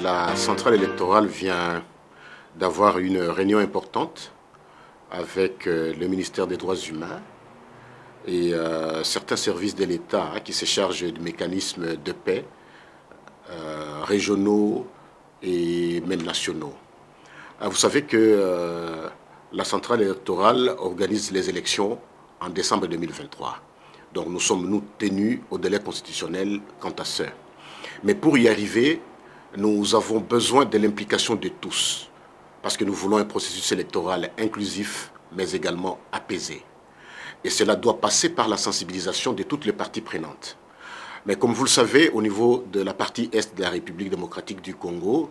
La centrale électorale vient d'avoir une réunion importante avec le ministère des Droits humains et certains services de l'État qui se chargent du mécanisme de paix régionaux et même nationaux. Vous savez que la centrale électorale organise les élections en décembre 2023. Donc nous sommes tenus au délai constitutionnel quant à ça. Mais pour y arriver, nous avons besoin de l'implication de tous, parce que nous voulons un processus électoral inclusif, mais également apaisé. Et cela doit passer par la sensibilisation de toutes les parties prenantes. Mais comme vous le savez, au niveau de la partie est de la République démocratique du Congo,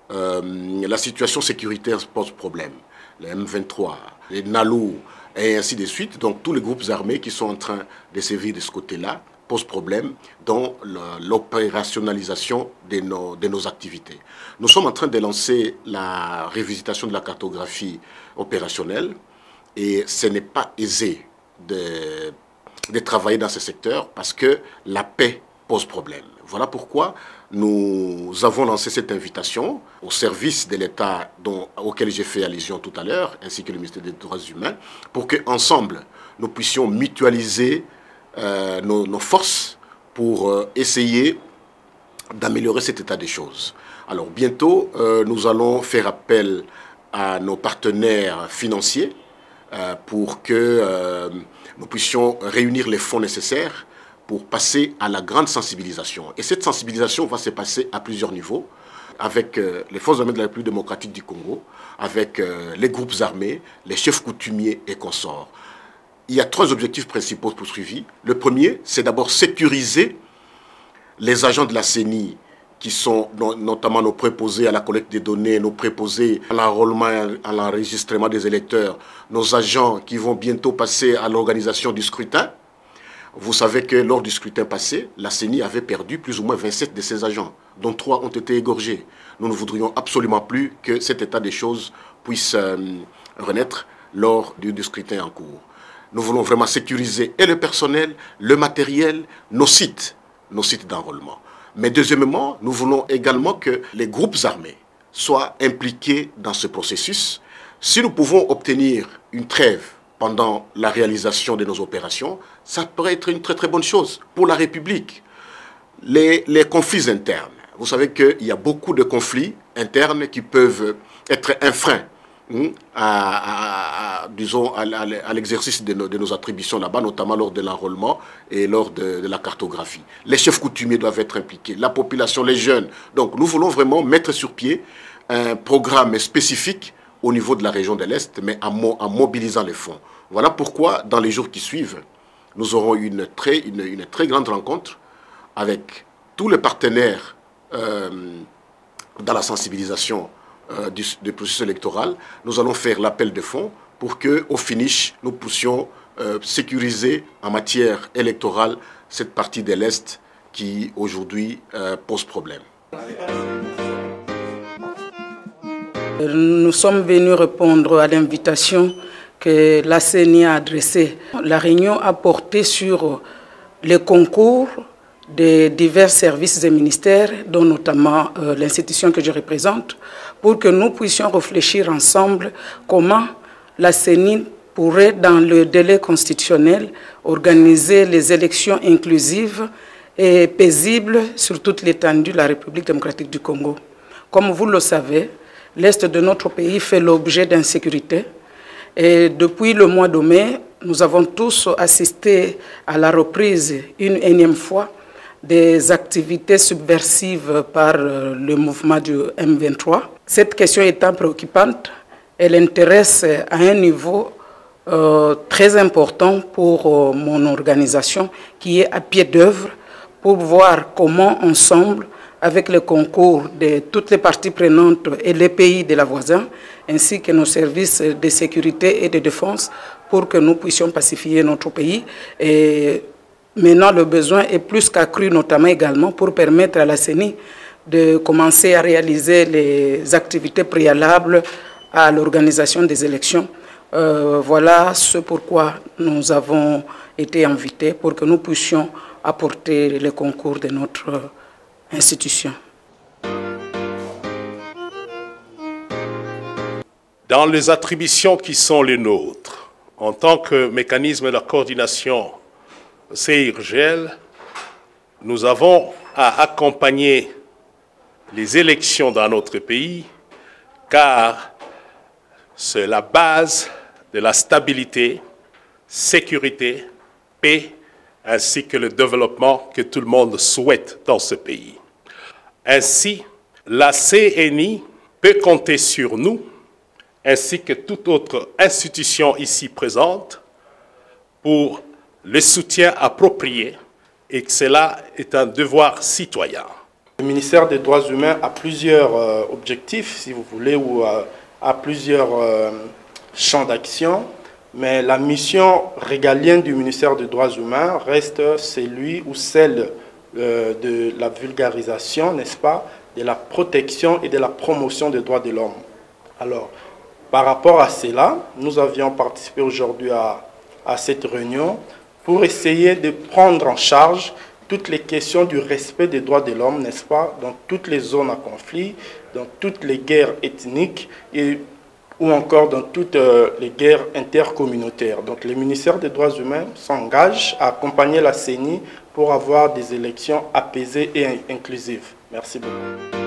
la situation sécuritaire pose problème. Les M23, les NALU, et ainsi de suite. Donc tous les groupes armés qui sont en train de sévir de ce côté-là posent problème dans l'opérationnalisation de nos activités. Nous sommes en train de lancer la révisitation de la cartographie opérationnelle et ce n'est pas aisé de travailler dans ce secteur parce que la paix pose problème. Voilà pourquoi nous avons lancé cette invitation au service de l'État auquel j'ai fait allusion tout à l'heure, ainsi que le ministère des Droits humains, pour qu'ensemble, nous puissions mutualiser nos forces pour essayer d'améliorer cet état des choses. Alors bientôt, nous allons faire appel à nos partenaires financiers pour que nous puissions réunir les fonds nécessaires pour passer à la grande sensibilisation. Et cette sensibilisation va se passer à plusieurs niveaux, avec les forces armées de la République démocratique du Congo, avec les groupes armés, les chefs coutumiers et consorts. Il y a 3 objectifs principaux poursuivis. Le premier, c'est d'abord sécuriser les agents de la CENI, qui sont notamment nos préposés à la collecte des données, nos préposés à l'enrôlement et à l'enregistrement des électeurs, nos agents qui vont bientôt passer à l'organisation du scrutin. Vous savez que lors du scrutin passé, la CENI avait perdu plus ou moins 27 de ses agents, dont 3 ont été égorgés. Nous ne voudrions absolument plus que cet état des choses puisse renaître lors du scrutin en cours. Nous voulons vraiment sécuriser et le personnel, le matériel, nos sites d'enrôlement. Mais deuxièmement, nous voulons également que les groupes armés soient impliqués dans ce processus. Si nous pouvons obtenir une trêve pendant la réalisation de nos opérations, ça pourrait être une très très bonne chose pour la République. Les conflits internes, vous savez qu'il y a beaucoup de conflits internes qui peuvent être un frein à l'exercice de nos attributions là-bas, notamment lors de l'enrôlement et lors de la cartographie. Les chefs coutumiers doivent être impliqués, la population, les jeunes. Donc nous voulons vraiment mettre sur pied un programme spécifique au niveau de la région de l'Est, mais en mobilisant les fonds. Voilà pourquoi, dans les jours qui suivent, nous aurons une très grande rencontre avec tous les partenaires dans la sensibilisation du processus électoral. Nous allons faire l'appel de fonds pour qu'au finish, nous puissions sécuriser en matière électorale cette partie de l'Est qui, aujourd'hui, pose problème. Nous sommes venus répondre à l'invitation que la CENI a adressée. La réunion a porté sur les concours de divers services et ministères, dont notamment l'institution que je représente, pour que nous puissions réfléchir ensemble comment la CENI pourrait, dans le délai constitutionnel, organiser les élections inclusives et paisibles sur toute l'étendue de la République démocratique du Congo. Comme vous le savez, l'Est de notre pays fait l'objet d'insécurité. Et depuis le mois de mai, nous avons tous assisté à la reprise une énième fois des activités subversives par le mouvement du M23. Cette question étant préoccupante, elle intéresse à un niveau très important pour mon organisation qui est à pied d'œuvre pour voir comment ensemble, avec le concours de toutes les parties prenantes et les pays de la voisin, ainsi que nos services de sécurité et de défense, pour que nous puissions pacifier notre pays. Et maintenant, le besoin est plus qu'accru, notamment également pour permettre à la CENI de commencer à réaliser les activités préalables à l'organisation des élections. Voilà ce pourquoi nous avons été invités, pour que nous puissions apporter le concours de notre institution. Dans les attributions qui sont les nôtres, en tant que mécanisme de coordination CIRGL, nous avons à accompagner les élections dans notre pays, car c'est la base de la stabilité, sécurité, paix, ainsi que le développement que tout le monde souhaite dans ce pays. Ainsi, la CNI peut compter sur nous, ainsi que toute autre institution ici présente, pour le soutien approprié, et que cela est un devoir citoyen. Le ministère des Droits humains a plusieurs objectifs, si vous voulez, ou a plusieurs champs d'action, mais la mission régalienne du ministère des Droits humains reste celui ou celle de la vulgarisation, n'est-ce pas, de la protection et de la promotion des droits de l'homme. Alors, par rapport à cela, nous avions participé aujourd'hui à cette réunion pour essayer de prendre en charge toutes les questions du respect des droits de l'homme, n'est-ce pas, dans toutes les zones à conflit, dans toutes les guerres ethniques ou encore dans toutes les guerres intercommunautaires. Donc le ministère des Droits humains s'engage à accompagner la CENI pour avoir des élections apaisées et inclusives. Merci beaucoup.